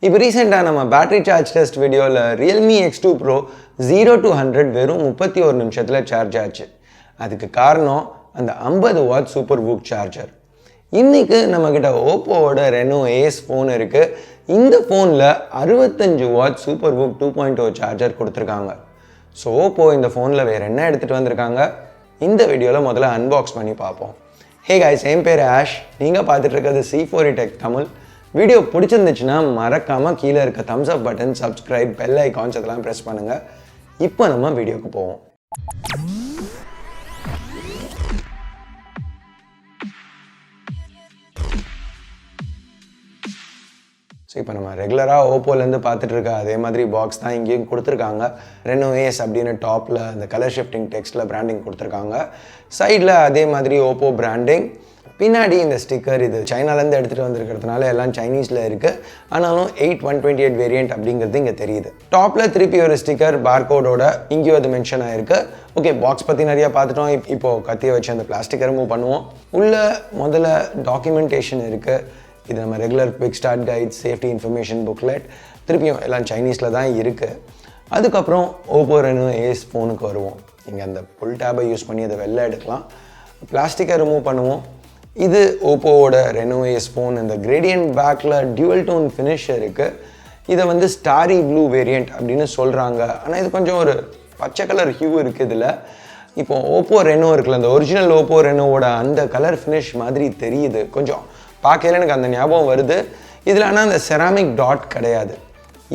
இப்போ ரீசெண்டாக நம்ம பேட்டரி சார்ஜ் டெஸ்ட் வீடியோவில் ரியல்மி X2 Pro 0 to 100 வெறும் 31 நிமிஷத்தில் சார்ஜ் ஆச்சு. அதுக்கு காரணம் அந்த 50 வாட் SuperVooc சார்ஜர். இன்றைக்கி நம்மக்கிட்ட ஓப்போவோட ரெனோ ஏஸ் ஃபோன் இருக்குது. இந்த ஃபோனில் 65 வாட் SuperVooc 2.0 சார்ஜர் கொடுத்துருக்காங்க. ஸோ ஓப்போ இந்த ஃபோனில் வேறு என்ன எடுத்துகிட்டு வந்திருக்காங்க இந்த வீடியோவில் முதல்ல அன்பாக்ஸ் பண்ணி பார்ப்போம். ஹே காய்ஸ், என் பேர் ஆஷ். நீங்கள் பார்த்துட்டு இருக்கிறது C4E Tech தமிழ். வீடியோ பிடிச்சிருந்துச்சுன்னா மறக்காமல் கீழே இருக்க தம்ஸ் அப் பட்டன், சப்ஸ்கிரைப், பெல் ஐகான்ஸ் அதெல்லாம் ப்ரெஸ் பண்ணுங்கள். இப்போ நம்ம வீடியோக்கு போவோம். ஸோ இப்போ நம்ம ரெகுலராக ஓப்போலேருந்து பார்த்துட்டு இருக்க அதே மாதிரி பாக்ஸ் தான் இங்கேயும் கொடுத்துருக்காங்க. ரெனோ ஏஸ் அப்படின்னு டாப்பில் அந்த கலர் ஷிஃப்டிங் டெக்ஸ்ட்டில் பிராண்டிங் கொடுத்துருக்காங்க. சைடில் அதே மாதிரி ஓப்போ பிராண்டிங். பின்னாடி இந்த ஸ்டிக்கர் இது சைனாலேருந்து எடுத்துகிட்டு வந்திருக்கிறதுனால எல்லாம் சைனீஸில் இருக்குது. ஆனாலும் 8128 வேரியண்ட் அப்படிங்கிறது இங்கே தெரியுது. டாப்பில் திருப்பி ஒரு ஸ்டிக்கர் பார்கோடோட இங்கேயும் அது மென்ஷன் ஆகிருக்கு. ஓகே, பாக்ஸ் பற்றி நிறையா பார்த்துட்டோம். இப்போது கத்தியை வச்சு அந்த பிளாஸ்டிக்கை ரிமூவ் பண்ணுவோம். உள்ள முதல்ல டாக்குமெண்டேஷன் இருக்குது. இது நம்ம regular quick start guide, safety information booklet, திருப்பியும் எல்லாம் சைனீஸில் தான் இருக்குது. அதுக்கப்புறம் ஓப்போ ரெனோ ஏஸ் ஃபோனுக்கு வருவோம். இங்கே அந்த புல் டேபை யூஸ் பண்ணி அதை வெளில எடுக்கலாம். பிளாஸ்டிக்கை ரிமூவ் பண்ணுவோம். இது ஓப்போவோட ரெனோ ஏஸ் ஃபோன். இந்த கிரேடியன்ட் பேக்கில் டியூவல் டோன் ஃபினிஷ் இருக்குது. இதை வந்து ஸ்டாரி ப்ளூ வேரியண்ட் அப்படின்னு சொல்கிறாங்க. ஆனால் இது கொஞ்சம் ஒரு பச்சை கலர் ஹியூ இருக்குது இதில். இப்போ ஓப்போ ரெனோ இருக்குல்ல, அந்த ஒரிஜினல் ஓப்போ ரெனோவோட அந்த கலர் ஃபினிஷ் மாதிரி தெரியுது. கொஞ்சம் பார்க்கல எனக்கு அந்த ஞாபகம் வருது. இதில் ஆனால் அந்த செராமிக் டாட் கிடையாது.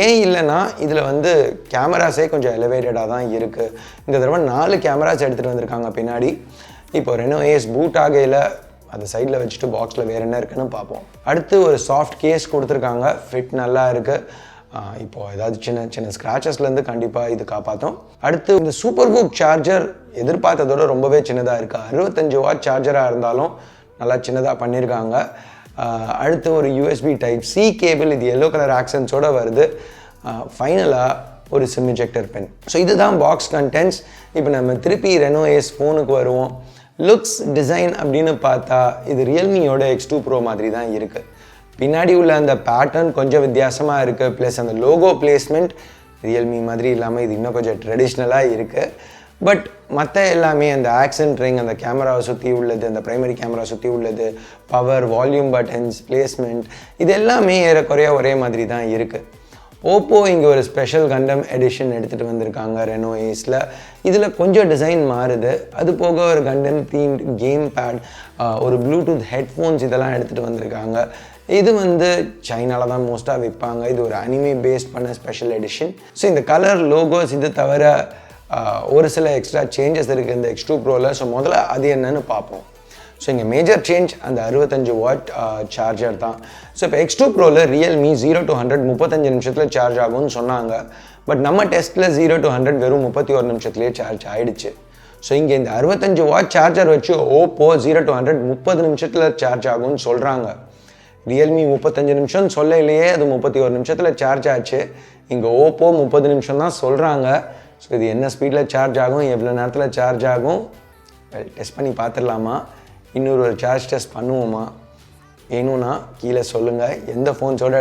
ஏன் இல்லைன்னா இதில் வந்து கேமராஸே கொஞ்சம் எலிவேட்டடாக தான் இருக்குது. இந்த தடவை 4 கேமராஸ் எடுத்துகிட்டு வந்திருக்காங்க பின்னாடி. இப்போ ரெனோ ஏஸ் பூட் ஆகையில் அதை சைடில் வச்சுட்டு பாக்ஸில் வேறு என்ன இருக்குன்னு பார்ப்போம். அடுத்து ஒரு சாஃப்ட் கேஸ் கொடுத்துருக்காங்க. ஃபிட் நல்லா இருக்குது. இப்போது ஏதாவது சின்ன சின்ன ஸ்க்ராச்சஸ்லேருந்து கண்டிப்பாக இது காப்பாற்றும். அடுத்து இந்த SuperVooc சார்ஜர் எதிர்பார்த்ததோட ரொம்பவே சின்னதாக இருக்குது. 65 வாட் சார்ஜராக இருந்தாலும் நல்லா சின்னதாக பண்ணியிருக்காங்க. அடுத்து ஒரு USB Type-C கேபிள். இது எல்லோ கலர் ஆக்சன்ஸோடு வருது. ஃபைனலாக ஒரு சிம் இஜெக்டர் பென். ஸோ இதுதான் பாக்ஸ் கண்டென்ட்ஸ். இப்போ நம்ம திருப்பி ரெனோ ஏஸ் ஃபோனுக்கு வருவோம். லுக்ஸ், டிசைன் அப்படின்னு பார்த்தா இது ரியல்மியோட X2 Pro மாதிரி தான் இருக்குது. பின்னாடி உள்ள அந்த பேட்டர்ன் கொஞ்சம் வித்தியாசமாக இருக்குது. ப்ளஸ் அந்த லோகோ பிளேஸ்மெண்ட் ரியல்மி மாதிரி இல்லாமல் இது இன்னும் கொஞ்சம் ட்ரெடிஷ்னலாக இருக்குது. பட் மற்ற எல்லாமே அந்த ஆக்சன்ட் ரிங், அந்த கேமராவை சுற்றி உள்ளது, அந்த ப்ரைமரி கேமரா சுற்றி உள்ளது, பவர், வால்யூம் பட்டன்ஸ், பிளேஸ்மெண்ட், இது எல்லாமே ஏறக்குறைய ஒரே மாதிரி தான் இருக்குது. ஓப்போ இங்கே ஒரு ஸ்பெஷல் கண்டம் எடிஷன் எடுத்துகிட்டு வந்திருக்காங்க ரெனோ ஏஸில். இதில் கொஞ்சம் டிசைன் மாறுது. அது போக ஒரு கண்டம் தீம்ட் கேம் பேட், ஒரு ப்ளூடூத் ஹெட்ஃபோன்ஸ் இதெல்லாம் எடுத்துகிட்டு வந்திருக்காங்க. இது வந்து சைனாவில் தான் மோஸ்ட்டாக விற்பாங்க. இது ஒரு அனிமே பேஸ்ட் பண்ண ஸ்பெஷல் எடிஷன். ஸோ இந்த கலர், லோகோஸ் இது தவிர ஒரு சில எக்ஸ்ட்ரா சேஞ்சஸ் இருக்குது இந்த X2 Proவில். ஸோ முதல்ல அது என்னன்னு பார்ப்போம். ஸோ இங்கே மேஜர் சேஞ்ச் அந்த 65 வாட் சார்ஜர் தான். ஸோ இப்போ X2 Proவில் ரியல்மி 0 to 100 35 நிமிஷத்தில் சார்ஜ் ஆகும்னு சொன்னாங்க. பட் நம்ம டெஸ்ட்டில் 0 to 100 வெறும் 31 நிமிஷத்துலேயே சார்ஜ் ஆகிடுச்சு. ஸோ இங்கே இந்த 65 வாட் சார்ஜர் வச்சு ஓப்போ 0 to 100 30 நிமிஷத்தில் சார்ஜ் ஆகும்னு சொல்கிறாங்க. ரியல்மி 35 நிமிஷம் சொல்லலையே, அது 31 நிமிஷத்தில் சார்ஜ் ஆச்சு. இங்கே ஓப்போ 30 நிமிஷம் தான் சொல்கிறாங்க. ஸோ இது என்ன ஸ்பீடில் சார்ஜ் ஆகும், எவ்வளோ நேரத்தில் சார்ஜ் ஆகும், டெஸ்ட் பண்ணி பார்த்துடலாமா? இன்னொரு சார்ஜ் டெஸ்ட் பண்ணுவோமா? வேணும்னா கீழே சொல்லுங்கள். எந்த ஃபோன்ஸோட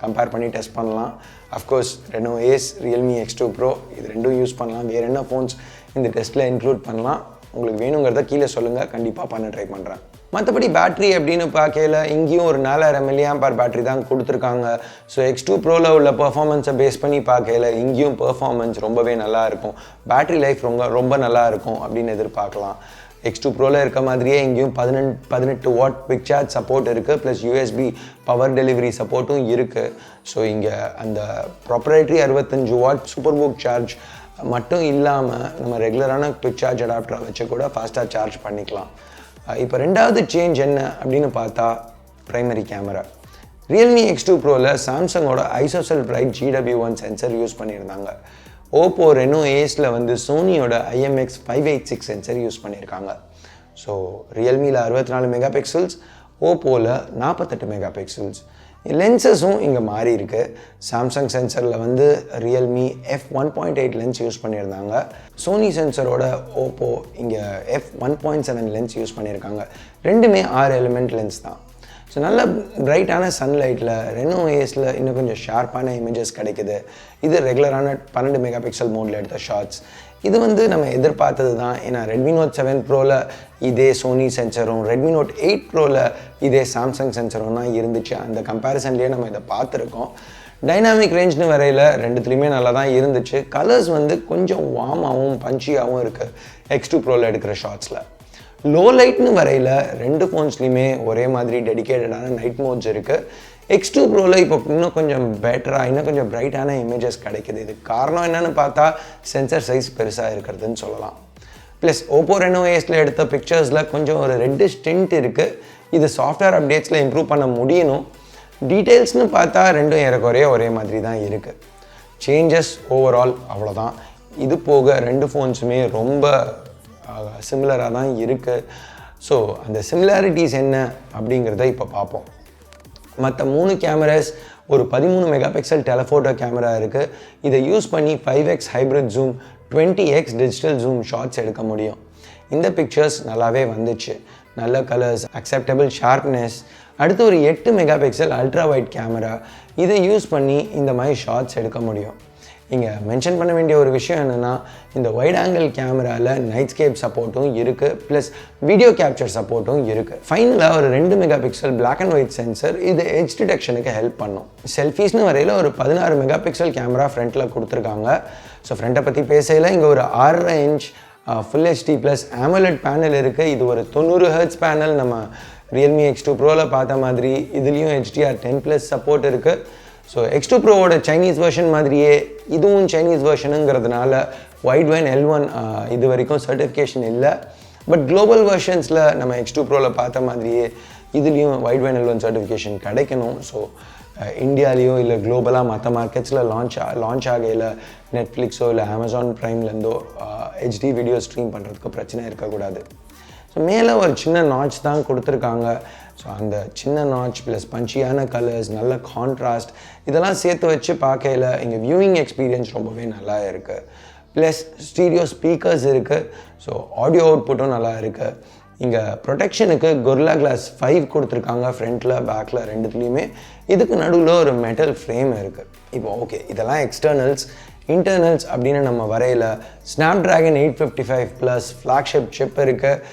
கம்பேர் பண்ணி டெஸ்ட் பண்ணலாம்? Of course Reno Ace, Realme X2 Pro இது ரெண்டும் யூஸ் பண்ணலாம். வேறு என்ன ஃபோன்ஸ் இந்த டெஸ்ட்டில் இன்க்ளூட் பண்ணலாம்? உங்களுக்கு வேணுங்கிறத கீழே சொல்லுங்கள். கண்டிப்பாக பண்ண ட்ரை பண்ணுறேன். மற்றபடி பேட்ரி அப்படின்னு பார்க்கல இங்கேயும் ஒரு 4000 mAh பேட்ரி தான் கொடுத்துருக்காங்க. ஸோ X2 Proவில் உள்ள பெர்ஃபார்மன்ஸை பேஸ் பண்ணி பார்க்கல இங்கேயும் பெர்ஃபார்மன்ஸ் ரொம்பவே நல்லா இருக்கும். பேட்ரி லைஃப் ரொம்ப நல்லா இருக்கும் அப்படின்னு எதிர்பார்க்கலாம். X2 Proவில் இருக்க மாதிரியே இங்கேயும் 18 வாட் குவிக் சார்ஜ் சப்போர்ட் இருக்குது. ப்ளஸ் USB பவர் டெலிவரி சப்போர்ட்டும் இருக்குது. ஸோ இங்கே அந்த ப்ராப்பரேட்டரி 65 வாட் SuperVooc சார்ஜ் மட்டும் இல்லாமல் நம்ம ரெகுலரான குவிக் சார்ஜ் அடாப்டரை வச்சு கூட ஃபாஸ்ட்டாக சார்ஜ் பண்ணிக்கலாம். இப்போ ரெண்டாவது சேஞ்ச் என்ன அப்படின்னு பார்த்தா ப்ரைமரி கேமரா. ரியல்மி X2 Proவில் சாம்சங்கோட ISOCELL bright GW1 sensor use பண்ணியிருந்தாங்க. ஓப்போ ரெனோ ஏஸில் வந்து சோனியோட IMX586 சென்சர் யூஸ் பண்ணியிருக்காங்க. ஸோ ரியல்மியில் 64 மெகா பிக்சல்ஸ், ஓப்போவில் 48 மெகா பிக்சல்ஸ். லென்சஸும் இங்கே மாறி இருக்குது. சாம்சங் சென்சரில் வந்து ரியல்மி f1.8 லென்ஸ் யூஸ் பண்ணியிருந்தாங்க. சோனி சென்சரோட ஓப்போ இங்கே f1.7 லென்ஸ் யூஸ் பண்ணியிருக்காங்க. ரெண்டுமே 6 எலிமெண்ட் லென்ஸ் தான். ஸோ நல்ல பிரைட்டான சன்லைட்டில் ரெனோ ஏஸில் இன்னும் கொஞ்சம் ஷார்ப்பான இமேஜஸ் கிடைக்குது. இது ரெகுலரான 12 மெகா பிக்சல் மோடில் எடுத்த ஷார்ட்ஸ். இது வந்து நம்ம எதிர்பார்த்தது தான். ஏன்னா ரெட்மி நோட் 7 ப்ரோவில் இதே சோனி சென்சரும், ரெட்மி நோட் 8 ப்ரோவில் இதே சாம்சங் சென்சரும் தான் இருந்துச்சு. அந்த கம்பேரிசன்லேயே நம்ம இதை பார்த்துருக்கோம். டைனாமிக் ரேஞ்ச்னு வரையில் ரெண்டுத்துலேயுமே நல்லா தான் இருந்துச்சு. கலர்ஸ் வந்து கொஞ்சம் வார்மாகவும் பஞ்சியாகவும் இருக்குது X2 ப்ரோவில் எடுக்கிற ஷார்ட்ஸில். லோ லைட்னு வரையில் ரெண்டு ஃபோன்ஸ்லையுமே ஒரே மாதிரி டெடிக்கேட்டடான நைட் மோட்ஸ் இருக்குது. X2 ப்ரோவில் இப்போ இன்னும் கொஞ்சம் பெட்டராக, இன்னும் கொஞ்சம் பிரைட்டான இமேஜஸ் கிடைக்குது. இது காரணம் என்னென்னு பார்த்தா சென்சர் சைஸ் பெருசாக இருக்கிறதுன்னு சொல்லலாம். ப்ளஸ் OPPO Reno Aceல எடுத்த பிக்சர்ஸில் கொஞ்சம் ஒரு ரெட்டிஷ் டிண்ட் இருக்குது. இது சாஃப்ட்வேர் அப்டேட்ஸில் இம்ப்ரூவ் பண்ண முடியணும். டீட்டெயில்ஸ்னு பார்த்தா ரெண்டும் ஏறக்குறைய ஒரே மாதிரி தான் இருக்குது. சேஞ்சஸ் ஓவரால் அவ்வளோதான். இது போக ரெண்டு ஃபோன்ஸுமே ரொம்ப சிமிலராக தான் இருக்குது. ஸோ அந்த சிமிலாரிட்டிஸ் என்ன அப்படிங்கிறத இப்போ பார்ப்போம். மற்ற 3 கேமராஸ் ஒரு 13 மெகா பிக்சல் டெலஃபோட்டோ கேமரா இருக்குது. இதை யூஸ் பண்ணி 5x hybrid zoom, 20x digital zoom shots எடுக்க முடியும். இந்த பிக்சர்ஸ் நல்லாவே வந்துச்சு. நல்ல கலர்ஸ், அக்செப்டபிள் ஷார்ப்னஸ். அடுத்து ஒரு 8 mega pixel ultra wide camera. இதை யூஸ் பண்ணி இந்த மாதிரி ஷாட்ஸ் எடுக்க முடியும். இங்கே மென்ஷன் பண்ண வேண்டிய ஒரு விஷயம் என்னென்னா, இந்த வைட் ஆங்கிள் கேமராவில் நைட்ஸ்கேப் சப்போர்ட்டும் இருக்குது, ப்ளஸ் வீடியோ கேப்சர் சப்போர்ட்டும் இருக்குது. ஃபைனலாக ஒரு 2 mega pixel black and white sensor, இது எட்ஜ் டிடெக்ஷனுக்கு ஹெல்ப் பண்ணும். செல்ஃபீஸ்னு வரையில் ஒரு 16 மெகா பிக்சல் கேமரா ஃப்ரண்ட்டில் கொடுத்துருக்காங்க. ஸோ ஃப்ரண்ட்டை பற்றி பேசையில் இங்கே ஒரு 6.5 inch full HD plus AMOLED panel இருக்குது. இது ஒரு 90 Hz பேனல். நம்ம ரியல்மி X2 ப்ரோவில் பார்த்த மாதிரி இதுலேயும் HDR10+ சப்போர்ட் இருக்குது. ஸோ X2 ப்ரோவோட சைனீஸ் வெர்ஷன் மாதிரியே இதுவும் சைனீஸ் வெர்ஷனுங்கிறதுனால வைட்வைன் L1 இது வரைக்கும் சர்டிஃபிகேஷன் இல்லை. பட் குளோபல் வெர்ஷன்ஸில் நம்ம X2 ப்ரோவில் பார்த்த மாதிரியே இதுலேயும் வைட்வைன் L1 சர்டிஃபிகேஷன் கிடைக்கணும். ஸோ இந்தியாலேயோ இல்லை குளோபலாக மற்ற மார்க்கெட்ஸில் லான்ச் ஆகையில் நெட்ஃப்ளிக்ஸோ இல்லை அமேசான் ப்ரைம்லேருந்தோ HD வீடியோ ஸ்ட்ரீம் பண்ணுறதுக்கு பிரச்சனை இருக்கக்கூடாது. ஸோ மேலே ஒரு சின்ன நாட்ச் தான் கொடுத்துருக்காங்க. ஸோ அந்த சின்ன நாட்ச் ப்ளஸ் பஞ்சியான கலர்ஸ், நல்ல கான்ட்ராஸ்ட், இதெல்லாம் சேர்த்து வச்சு பார்க்கையில் இங்கே வியூவிங் எக்ஸ்பீரியன்ஸ் ரொம்பவே நல்லா இருக்குது. ப்ளஸ் ஸ்டீரியோ ஸ்பீக்கர்ஸ் இருக்குது. ஸோ ஆடியோ அவுட்புட்டும் நல்லா இருக்குது. இங்கே ப்ரொடெக்ஷனுக்கு Gorilla Glass 5 கொடுத்துருக்காங்க ஃப்ரண்ட்டில் பேக்கில் ரெண்டுத்துலேயுமே. இதுக்கு நடுவில் ஒரு மெட்டல் ஃப்ரேம் இருக்குது. இப்போ ஓகே, இதெல்லாம் எக்ஸ்டர்னல்ஸ். இன்டர்னல்ஸ் அப்படின்னு நம்ம வரையில் Snapdragon 855+ ஃப்ளாக்ஷிப் சிப் இருக்குது.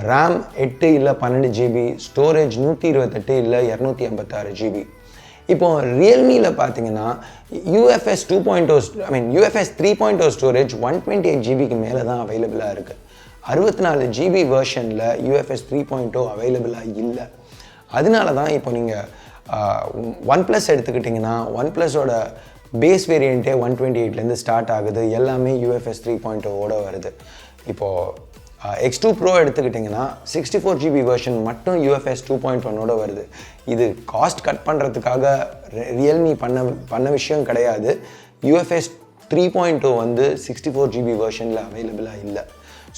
ரேம் 8 இல்லை 12 GB, ஸ்டோரேஜ் 128 இல்லை 256 GB. இப்போ ரியல்மியில் பார்த்தீங்கன்னா UFS 3.0 ஸ்டோரேஜ் 128 GBக்கு மேலே தான் அவைலபிளாக இருக்குது. 64 GB வெர்ஷனில் UFS 3.0 அவைலபிளாக இல்லை. அதனால தான் இப்போ நீங்கள் OnePlus எடுத்துக்கிட்டிங்கன்னா OnePlusோட பேஸ் வேரியண்ட்டே 128லேருந்து ஸ்டார்ட் ஆகுது. எல்லாமே UFS 3.0ஓட வருது. இப்போது X2 Pro எடுத்துக்கிட்டிங்கன்னா 64 GB வெர்ஷன் மட்டும் UFS 2.1ஓட வருது. இது காஸ்ட் கட் பண்ணுறதுக்காக ரியல்மி பண்ண விஷயம் கிடையாது. UFS 3.0 வந்து 64 GB வெர்ஷனில் அவைலபிளாக இல்லை.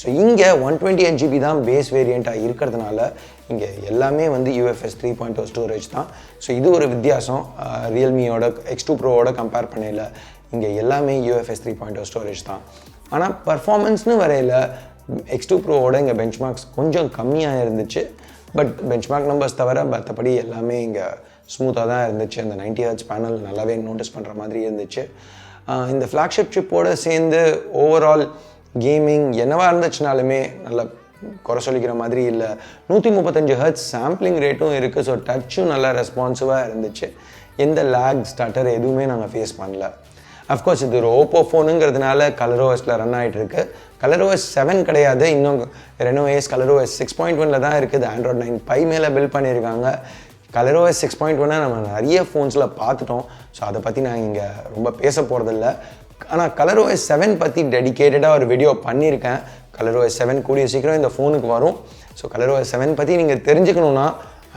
ஸோ இங்கே 128 GB தான் பேஸ் வேரியண்ட்டாக இருக்கிறதுனால இங்கே எல்லாமே வந்து UFS 3.0 ஸ்டோரேஜ் தான். ஸோ இது ஒரு வித்தியாசம். ரியல்மியோட X2 Proவோட கம்பேர் பண்ணல இங்கே எல்லாமே UFS 3.0 ஸ்டோரேஜ் தான். ஆனால் பர்ஃபார்மன்ஸ்னு வரையில் X2 Proவோட இங்கே பெஞ்ச்மார்க்ஸ் கொஞ்சம் கம்மியாக இருந்துச்சு. பட் பெஞ்ச்மார்க் நம்பர்ஸ் தவிர மற்றபடி எல்லாமே இங்கே ஸ்மூத்தாக தான் இருந்துச்சு. அந்த 90 Hz பேனல் நல்லாவே நோட்டீஸ் பண்ணுற மாதிரி இருந்துச்சு. இந்த ஃப்ளாக்ஷிப் சிப்போடு சேர்ந்து ஓவரால் கேமிங் என்னவாக இருந்துச்சுனாலுமே நல்லா குறை சொல்லிக்கிற மாதிரி இல்லை. 135 Hz சாம்பிளிங் ரேட்டும் இருக்குது. ஸோ டச்சும் நல்லா ரெஸ்பான்சிவாக இருந்துச்சு. எந்த லேக் ஸ்டார்டர் எதுவுமே நாங்கள் ஃபேஸ் பண்ணல. அஃப்கோர்ஸ் இது ஒரு ஓப்போ ஃபோனுங்கிறதுனால ColorOSல ரன் ஆகிட்டு இருக்கு. ColorOS 7 கிடையாது, இன்னும் Reno Ace ColorOS 6.1ல தான் இருக்குது. Android 9 Pie மேலே பில்ட் பண்ணியிருக்காங்க. ColorOS 6.1 நம்ம நிறைய ஃபோன்ஸில் பார்த்துட்டோம். ஸோ அதை பற்றி நான் இங்கே ரொம்ப பேச போகிறதில்ல. ஆனால் ColorOS 7 பற்றி டெடிக்கேட்டடாக ஒரு வீடியோ பண்ணியிருக்கேன். ColorOS 7 கூடிய சீக்கிரம் இந்த ஃபோனுக்கு வரும். ஸோ ColorOS 7 பற்றி நீங்கள் தெரிஞ்சுக்கணுன்னா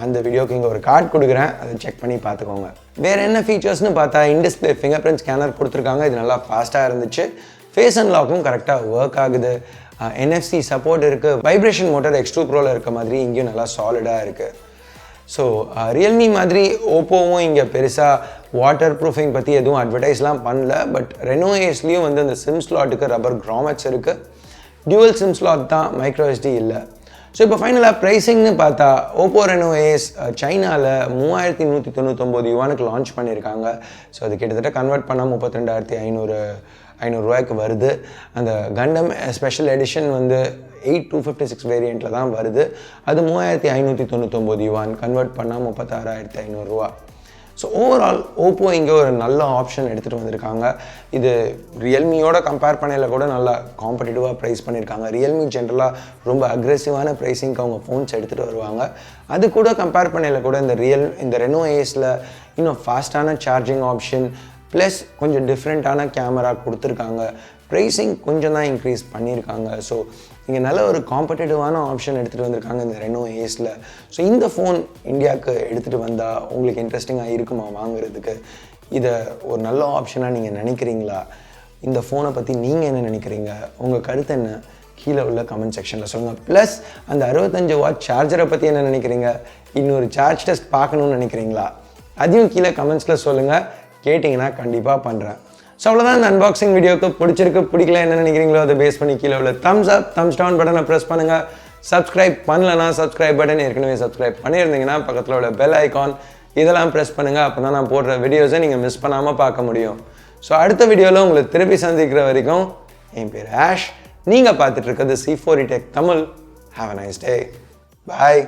அந்த வீடியோக்கு இங்கே ஒரு கார்டு கொடுக்குறேன், அதை செக் பண்ணி பார்த்துக்கோங்க. வேறு என்ன ஃபீச்சர்ஸ்னு பார்த்தா இன்டிஸ்பிளே ஃபிங்கர் பிரிண்ட் ஸ்கேனர் கொடுத்துருக்காங்க. இது நல்லா ஃபாஸ்ட்டாக இருந்துச்சு. ஃபேஸ் அன்லாக்கும் கரெக்டாக ஒர்க் ஆகுது. NFC சப்போர்ட் இருக்குது. வைப்ரேஷன் மோட்டர் X2 Proவில் இருக்க மாதிரி இங்கேயும் நல்லா சாலிடாக இருக்குது. ஸோ ரியல்மி மாதிரி ஓப்போவும் இங்கே பெருசாக வாட்டர் ப்ரூஃபிங் பற்றி எதுவும் அட்வர்டைஸ்லாம் பண்ணல. பட் Reno Aceலேயும் வந்து அந்த சிம் ஸ்லாட்டுக்கு ரப்பர் கிராமெட்ஸ் இருக்குது. டியூவல் சிம் ஸ்லாட் தான், மைக்ரோ SD இல்லை. ஸோ இப்போ ஃபைனலாக ப்ரைஸிங்னு பார்த்தா ஓப்போ ரெனோ ஏஸ் சைனாவில் 3199 யுவானுக்கு லான்ச் பண்ணியிருக்காங்க. ஸோ அது கிட்டத்தட்ட கன்வெர்ட் பண்ணால் 32,500 வருது. அந்த கண்டம் ஸ்பெஷல் எடிஷன் வந்து 8256 வேரியண்ட்டில் தான் வருது. அது 3599 யுவான் கன்வெர்ட் பண்ணால் 36,500. ஸோ ஓவரால் ஓப்போ இங்கே ஒரு நல்ல ஆப்ஷன் எடுத்துகிட்டு வந்திருக்காங்க. இது ரியல்மியோட கம்பேர் பண்ணையில் கூட நல்லா காம்படிட்டிவாக ப்ரைஸ் பண்ணியிருக்காங்க. ரியல்மி ஜென்ரலாக ரொம்ப அக்ரெசிவான ப்ரைஸிங்க்கு அவங்க ஃபோன்ஸ் எடுத்துகிட்டு வருவாங்க. அது கூட கம்பேர் பண்ணையில் கூட இந்த ரெனோ ஏஸில் இன்னும் ஃபாஸ்ட்டான சார்ஜிங் ஆப்ஷன் ப்ளஸ் கொஞ்சம் டிஃப்ரெண்ட்டான கேமரா கொடுத்துருக்காங்க. ப்ரைஸிங் கொஞ்சம் தான் இன்க்ரீஸ் பண்ணியிருக்காங்க. ஸோ இங்கே நல்ல ஒரு காம்படிட்டிவான ஆப்ஷன் எடுத்துகிட்டு வந்திருக்காங்க இந்த ரெனோ ஏஸில். ஸோ இந்த ஃபோன் இந்தியாவுக்கு எடுத்துகிட்டு வந்தால் உங்களுக்கு இன்ட்ரெஸ்டிங்காக இருக்குமா வாங்குறதுக்கு? இதை ஒரு நல்ல ஆப்ஷனாக நீங்கள் நினைக்கிறீங்களா? இந்த ஃபோனை பற்றி நீங்கள் என்ன நினைக்கிறீங்க? உங்கள் கருத்து என்ன? கீழே உள்ள கமெண்ட் செக்ஷனில் சொல்லுங்கள். ப்ளஸ் அந்த 65 வாட் சார்ஜரை பற்றி என்ன நினைக்கிறீங்க? இன்னொரு சார்ஜ் டெஸ்ட் பார்க்கணுன்னு நினைக்கிறீங்களா? அதையும் கீழே கமெண்ட்ஸில் சொல்லுங்கள். கேட்டிங்கன்னா கண்டிப்பாக பண்ணுறேன். ஸோ அவ்வளோதான் இந்த அன்பாக்சிங் வீடியோக்கு. பிடிச்சிருக்கு பிடிக்கல என்ன நினைக்கிறீங்களோ அதை பேஸ் பண்ணி கீழே உள்ள தம்ஸ் அப் தம்ஸ் டவுன் பட்டனை ப்ரெஸ் பண்ணுங்கள். சப்ஸ்கிரைப் பண்ணலன்னா சப்ஸ்கிரைப் பட்டன் ஏற்கனவே சப்ஸ்கிரைப் பண்ணியிருந்தீங்கன்னா பக்கத்தில் உள்ள பெல் ஐக்கான் இதெல்லாம் ப்ரெஸ் பண்ணுங்கள். அப்போ தான் நான் போடுற வீடியோஸை நீங்கள் மிஸ் பண்ணாமல் பார்க்க முடியும். ஸோ அடுத்த வீடியோவில் உங்களை திருப்பி சந்திக்கிற வரைக்கும் என் பேர் ஆஷ். நீங்கள் பார்த்துட்டு இருக்கிறது C4E Tech Tamil. Have a nice day. Bye.